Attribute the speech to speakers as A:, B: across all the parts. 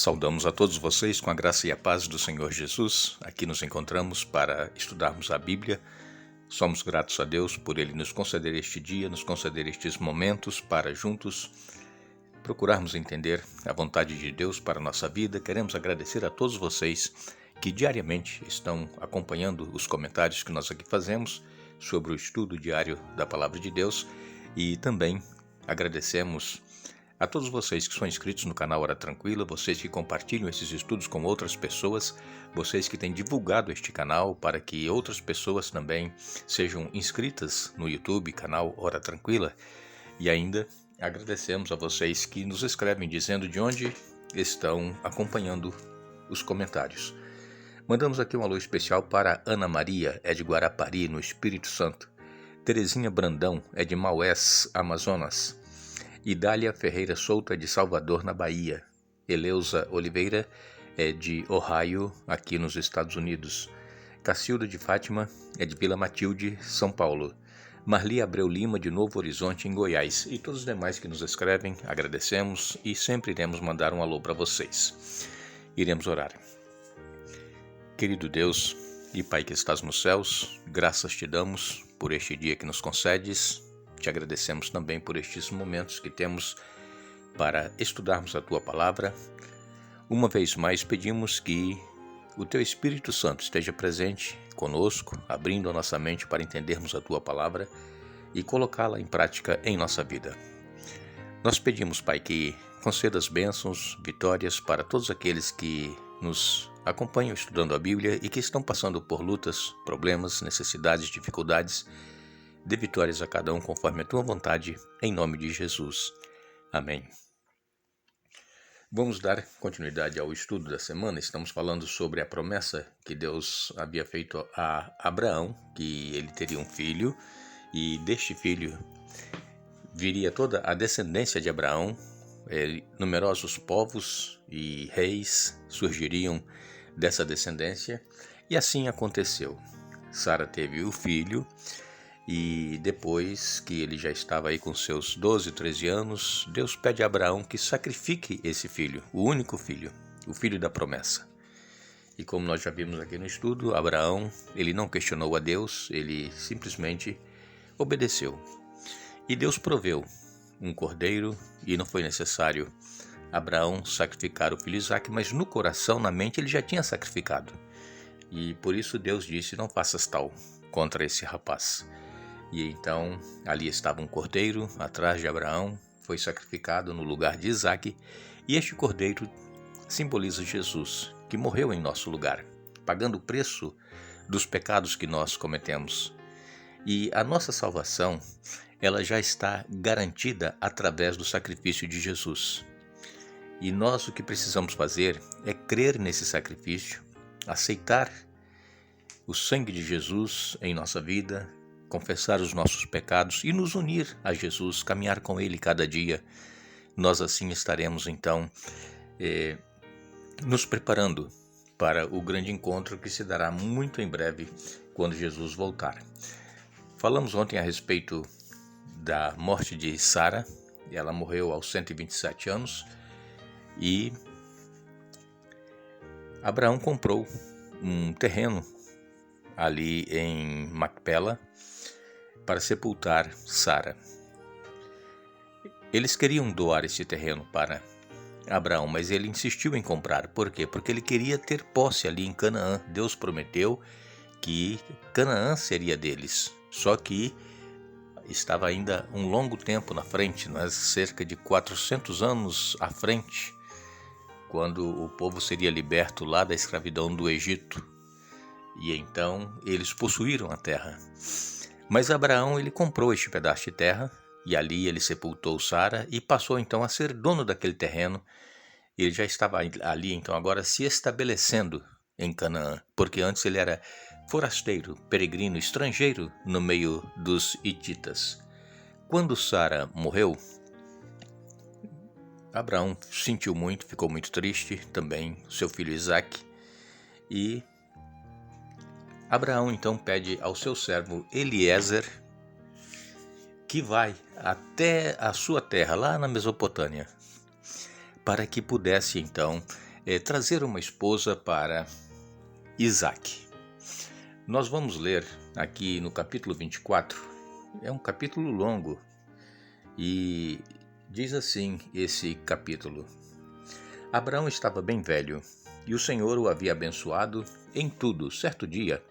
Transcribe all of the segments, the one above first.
A: Saudamos a todos vocês com a graça e a paz do Senhor Jesus. Aqui nos encontramos para estudarmos a Bíblia. Somos gratos a Deus por Ele nos conceder este dia, nos conceder estes momentos para juntos procurarmos entender a vontade de Deus para a nossa vida. Queremos agradecer a todos vocês que diariamente estão acompanhando os comentários que nós aqui fazemos sobre o estudo diário da Palavra de Deus e também agradecemos a todos vocês que são inscritos no canal Hora Tranquila, vocês que compartilham esses estudos com outras pessoas, vocês que têm divulgado este canal para que outras pessoas também sejam inscritas no YouTube, canal Hora Tranquila. E ainda agradecemos a vocês que nos escrevem dizendo de onde estão acompanhando os comentários. Mandamos aqui um alô especial para Ana Maria, é de Guarapari, no Espírito Santo. Terezinha Brandão, é de Maués, Amazonas. Idália Ferreira Souto, é de Salvador, na Bahia. Eleusa Oliveira, é de Ohio, aqui nos Estados Unidos. Cacilda de Fátima, é de Vila Matilde, São Paulo. Marli Abreu Lima, de Novo Horizonte, em Goiás. E todos os demais que nos escrevem, agradecemos e sempre iremos mandar um alô para vocês. Iremos orar. Querido Deus e Pai que estás nos céus, graças te damos por este dia que nos concedes. Te agradecemos também por estes momentos que temos para estudarmos a Tua Palavra. Uma vez mais pedimos que o Teu Espírito Santo esteja presente conosco, abrindo a nossa mente para entendermos a Tua Palavra e colocá-la em prática em nossa vida. Nós pedimos, Pai, que concedas bênçãos, vitórias para todos aqueles que nos acompanham estudando a Bíblia e que estão passando por lutas, problemas, necessidades, dificuldades. Dê vitórias a cada um conforme a Tua vontade, em nome de Jesus. Amém. Vamos dar continuidade ao estudo da semana. Estamos falando sobre a promessa que Deus havia feito a Abraão, que ele teria um filho, e deste filho viria toda a descendência de Abraão. Numerosos povos e reis surgiriam dessa descendência, e assim aconteceu. Sara teve o filho, e depois que ele já estava aí com seus 12, 13 anos, Deus pede a Abraão que sacrifique esse filho, o único filho, o filho da promessa. E como nós já vimos aqui no estudo, Abraão, ele não questionou a Deus, ele simplesmente obedeceu. E Deus proveu um cordeiro, e não foi necessário Abraão sacrificar o filho Isaque, mas no coração, na mente, ele já tinha sacrificado. E por isso Deus disse, não faças tal contra esse rapaz. E então ali estava um cordeiro atrás de Abraão, foi sacrificado no lugar de Isaque, e este cordeiro simboliza Jesus, que morreu em nosso lugar, pagando o preço dos pecados que nós cometemos. E a nossa salvação, ela já está garantida através do sacrifício de Jesus. E nós o que precisamos fazer é crer nesse sacrifício, aceitar o sangue de Jesus em nossa vida, confessar os nossos pecados e nos unir a Jesus, caminhar com Ele cada dia. Nós assim estaremos então nos preparando para o grande encontro que se dará muito em breve quando Jesus voltar. Falamos ontem a respeito da morte de Sara. Ela morreu aos 127 anos e Abraão comprou um terreno ali em Macpela para sepultar Sara. Eles queriam doar esse terreno para Abraão, mas ele insistiu em comprar. Por quê? Porque ele queria ter posse ali em Canaã. Deus prometeu que Canaã seria deles. Só que estava ainda um longo tempo na frente, cerca de 400 anos à frente, quando o povo seria liberto lá da escravidão do Egito. E então eles possuíram a terra. Mas Abraão, ele comprou este pedaço de terra e ali ele sepultou Sara e passou então a ser dono daquele terreno. Ele já estava ali então agora se estabelecendo em Canaã, porque antes ele era forasteiro, peregrino, estrangeiro no meio dos hititas. Quando Sara morreu, Abraão sentiu muito, ficou muito triste, também seu filho Isaque, e Abraão então pede ao seu servo Eliezer que vai até a sua terra, lá na Mesopotâmia, para que pudesse então trazer uma esposa para Isaque. Nós vamos ler aqui no capítulo 24, é um capítulo longo, e diz assim esse capítulo: Abraão estava bem velho, e o Senhor o havia abençoado em tudo. Certo dia,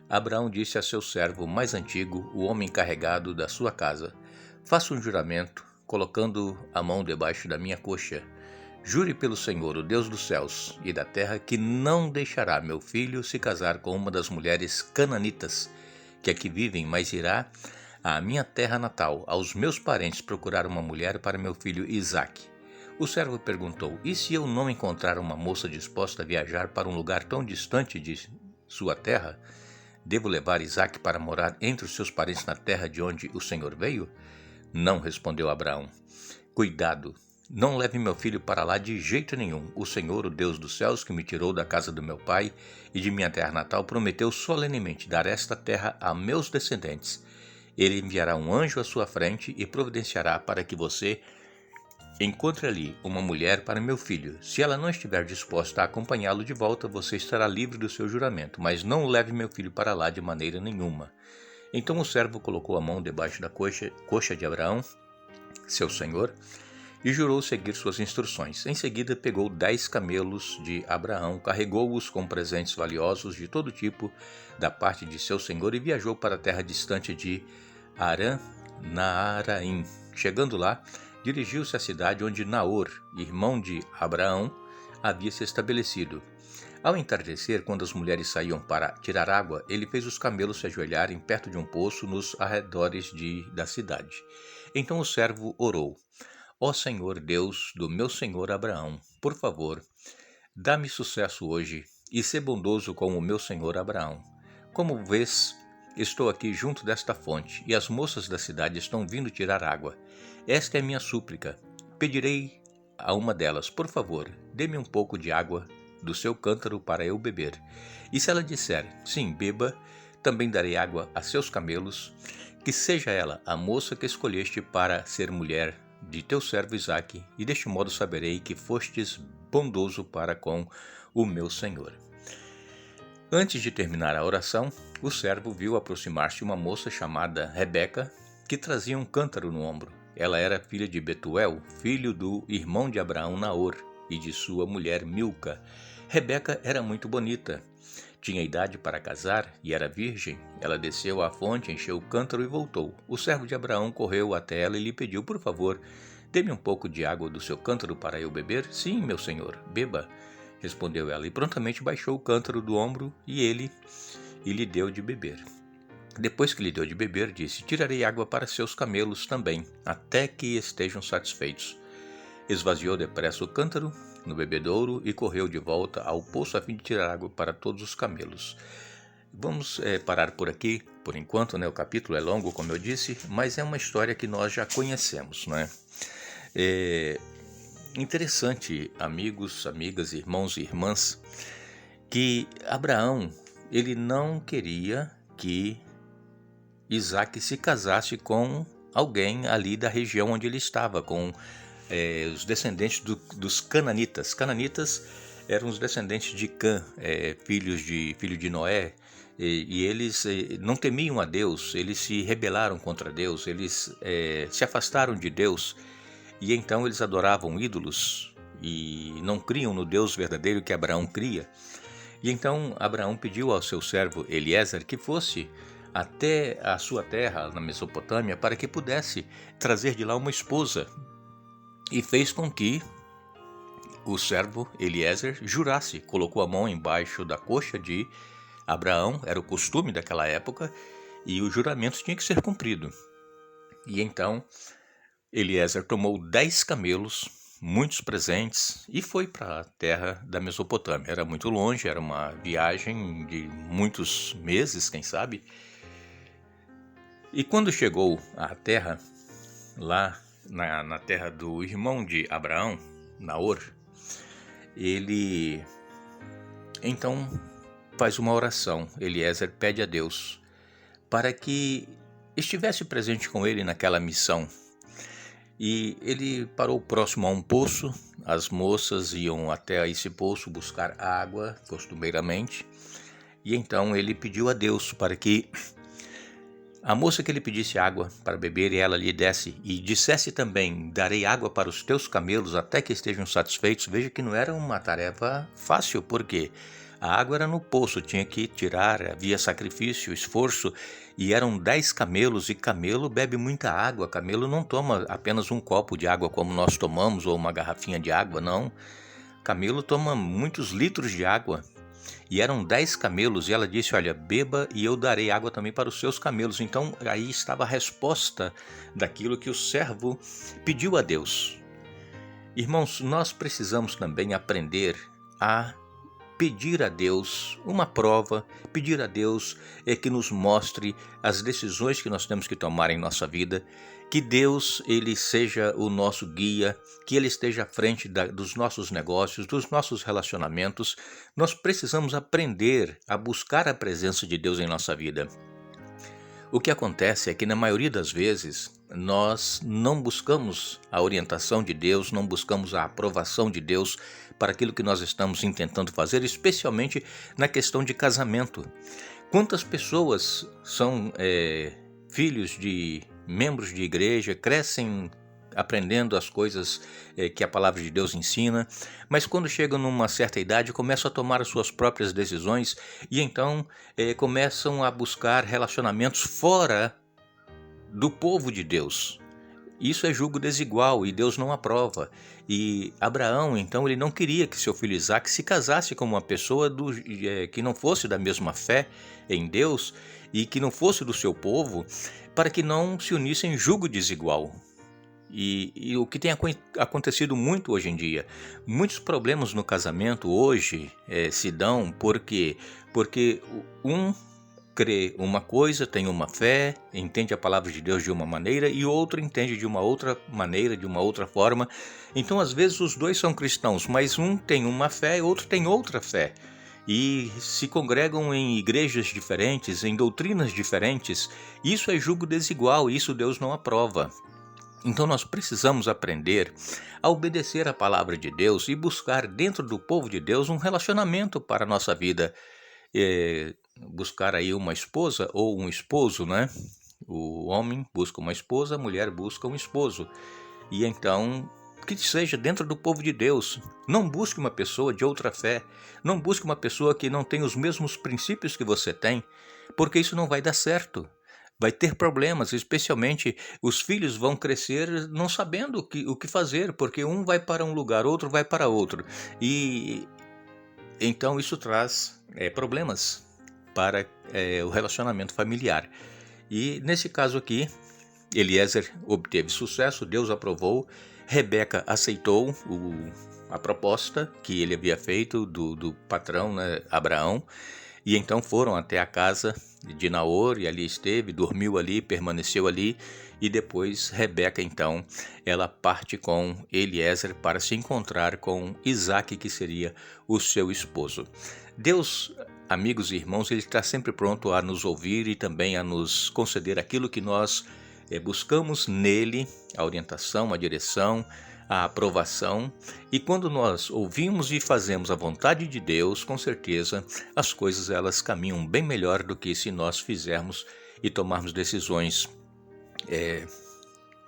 A: Abraão disse a seu servo mais antigo, o homem encarregado da sua casa: Faça um juramento, colocando a mão debaixo da minha coxa. Jure pelo Senhor, o Deus dos céus e da terra, que não deixará meu filho se casar com uma das mulheres cananitas que aqui vivem, mas irá à minha terra natal, aos meus parentes, procurar uma mulher para meu filho Isaque. O servo perguntou: E se eu não encontrar uma moça disposta a viajar para um lugar tão distante de sua terra? Devo levar Isaque para morar entre os seus parentes na terra de onde o Senhor veio? Não, respondeu Abraão. Cuidado, não leve meu filho para lá de jeito nenhum. O Senhor, o Deus dos céus, que me tirou da casa do meu pai e de minha terra natal, prometeu solenemente dar esta terra a meus descendentes. Ele enviará um anjo à sua frente e providenciará para que você encontre ali uma mulher para meu filho. Se ela não estiver disposta a acompanhá-lo de volta, você estará livre do seu juramento, mas não leve meu filho para lá de maneira nenhuma. Então o servo colocou a mão debaixo da coxa de Abraão, seu senhor, e jurou seguir suas instruções. Em seguida pegou 10 camelos de Abraão, carregou-os com presentes valiosos de todo tipo da parte de seu senhor e viajou para a terra distante de Aram-Naaraim. Chegando lá, dirigiu-se à cidade onde Naor, irmão de Abraão, havia se estabelecido. Ao entardecer, quando as mulheres saíam para tirar água, ele fez os camelos se ajoelharem perto de um poço nos arredores da cidade. Então o servo orou: Ó Senhor Deus do meu senhor Abraão, por favor, dá-me sucesso hoje e sê bondoso com o meu senhor Abraão. Como vês, estou aqui junto desta fonte e as moças da cidade estão vindo tirar água. Esta é minha súplica. Pedirei a uma delas: por favor, dê-me um pouco de água do seu cântaro para eu beber. E se ela disser: sim, beba, também darei água a seus camelos. Que seja ela a moça que escolheste para ser mulher de teu servo Isaque, e deste modo saberei que fostes bondoso para com o meu senhor. Antes de terminar a oração, o servo viu aproximar-se uma moça chamada Rebeca, que trazia um cântaro no ombro. Ela era filha de Betuel, filho do irmão de Abraão, Naor, e de sua mulher Milca. Rebeca era muito bonita. Tinha idade para casar e era virgem. Ela desceu à fonte, encheu o cântaro e voltou. O servo de Abraão correu até ela e lhe pediu: por favor, dê-me um pouco de água do seu cântaro para eu beber. Sim, meu senhor, beba, respondeu ela, e prontamente baixou o cântaro do ombro e lhe deu de beber. Depois que lhe deu de beber, disse: tirarei água para seus camelos também, até que estejam satisfeitos. Esvaziou depressa o cântaro no bebedouro e correu de volta ao poço a fim de tirar água para todos os camelos. Vamos parar por aqui, por enquanto, né? O capítulo é longo, como eu disse, mas é uma história que nós já conhecemos, né? Interessante, amigos, amigas, irmãos e irmãs, que Abraão, ele não queria que Isaque se casasse com alguém ali da região onde ele estava, com os descendentes dos cananitas. Cananitas eram os descendentes de Cã, filho de Noé, e eles não temiam a Deus, eles se rebelaram contra Deus, eles se afastaram de Deus, e então eles adoravam ídolos e não criam no Deus verdadeiro que Abraão cria. E então Abraão pediu ao seu servo Eliezer que fosse até a sua terra, na Mesopotâmia, para que pudesse trazer de lá uma esposa. E fez com que o servo Eliezer jurasse, colocou a mão embaixo da coxa de Abraão, era o costume daquela época, e o juramento tinha que ser cumprido. E então Eliezer tomou 10 camelos, muitos presentes, e foi para a terra da Mesopotâmia. Era muito longe, era uma viagem de muitos meses, quem sabe. E quando chegou à terra, lá na terra do irmão de Abraão, Naor, ele então faz uma oração. Eliezer pede a Deus para que estivesse presente com ele naquela missão. E ele parou próximo a um poço. As moças iam até esse poço buscar água, costumeiramente. E então ele pediu a Deus para que a moça que ele pedisse água para beber e ela lhe desse, e dissesse também: darei água para os teus camelos até que estejam satisfeitos. Veja que não era uma tarefa fácil, porque a água era no poço, tinha que tirar, havia sacrifício, esforço, e eram 10 camelos, e camelo bebe muita água. Camelo não toma apenas um copo de água como nós tomamos, ou uma garrafinha de água, não. Camelo toma muitos litros de água. E eram 10 camelos, e ela disse: olha, beba e eu darei água também para os seus camelos. Então aí estava a resposta daquilo que o servo pediu a Deus. Irmãos, nós precisamos também aprender a pedir a Deus uma prova, pedir a Deus que nos mostre as decisões que nós temos que tomar em nossa vida, que Deus ele seja o nosso guia, que Ele esteja à frente dos nossos negócios, dos nossos relacionamentos. Nós precisamos aprender a buscar a presença de Deus em nossa vida. O que acontece é que na maioria das vezes nós não buscamos a orientação de Deus, não buscamos a aprovação de Deus para aquilo que nós estamos intentando fazer, especialmente na questão de casamento. Quantas pessoas são filhos de membros de igreja, crescem aprendendo as coisas que a palavra de Deus ensina, mas quando chegam numa certa idade começam a tomar as suas próprias decisões e então começam a buscar relacionamentos fora do povo de Deus. Isso é julgo desigual e Deus não aprova. E Abraão, então, ele não queria que seu filho Isaque se casasse com uma pessoa que não fosse da mesma fé em Deus e que não fosse do seu povo, para que não se unisse em julgo desigual. E o que tem acontecido muito hoje em dia, muitos problemas no casamento hoje se dão porque um crê uma coisa, tem uma fé, entende a palavra de Deus de uma maneira e outro entende de uma outra maneira, de uma outra forma. Então às vezes os dois são cristãos, mas um tem uma fé e outro tem outra fé. E se congregam em igrejas diferentes, em doutrinas diferentes. Isso é julgo desigual, isso Deus não aprova. Então nós precisamos aprender a obedecer a palavra de Deus e buscar dentro do povo de Deus um relacionamento para a nossa vida. Buscar aí uma esposa ou um esposo, né? O homem busca uma esposa, a mulher busca um esposo. E então, que seja dentro do povo de Deus. Não busque uma pessoa de outra fé. Não busque uma pessoa que não tem os mesmos princípios que você tem, porque isso não vai dar certo. Vai ter problemas, especialmente os filhos vão crescer não sabendo o que fazer, porque um vai para um lugar, outro vai para outro. E então isso traz problemas para o relacionamento familiar. E nesse caso aqui, Eliezer obteve sucesso, Deus aprovou, Rebeca aceitou a proposta que ele havia feito do patrão, né, Abraão, e então foram até a casa de Naor e ali esteve, dormiu ali, permaneceu ali, e depois Rebeca então, ela parte com Eliezer para se encontrar com Isaque, que seria o seu esposo. Deus, amigos e irmãos, Ele está sempre pronto a nos ouvir e também a nos conceder aquilo que nós buscamos nele, a orientação, a direção, a aprovação. E quando nós ouvimos e fazemos a vontade de Deus, com certeza as coisas elas caminham bem melhor do que se nós fizermos e tomarmos decisões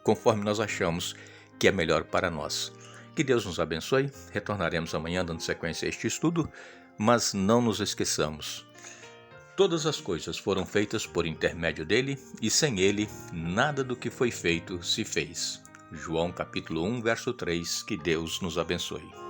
A: conforme nós achamos que é melhor para nós. Que Deus nos abençoe. Retornaremos amanhã dando sequência a este estudo, mas não nos esqueçamos. Todas as coisas foram feitas por intermédio dele, e sem ele, nada do que foi feito se fez. João capítulo 1, verso 3, que Deus nos abençoe.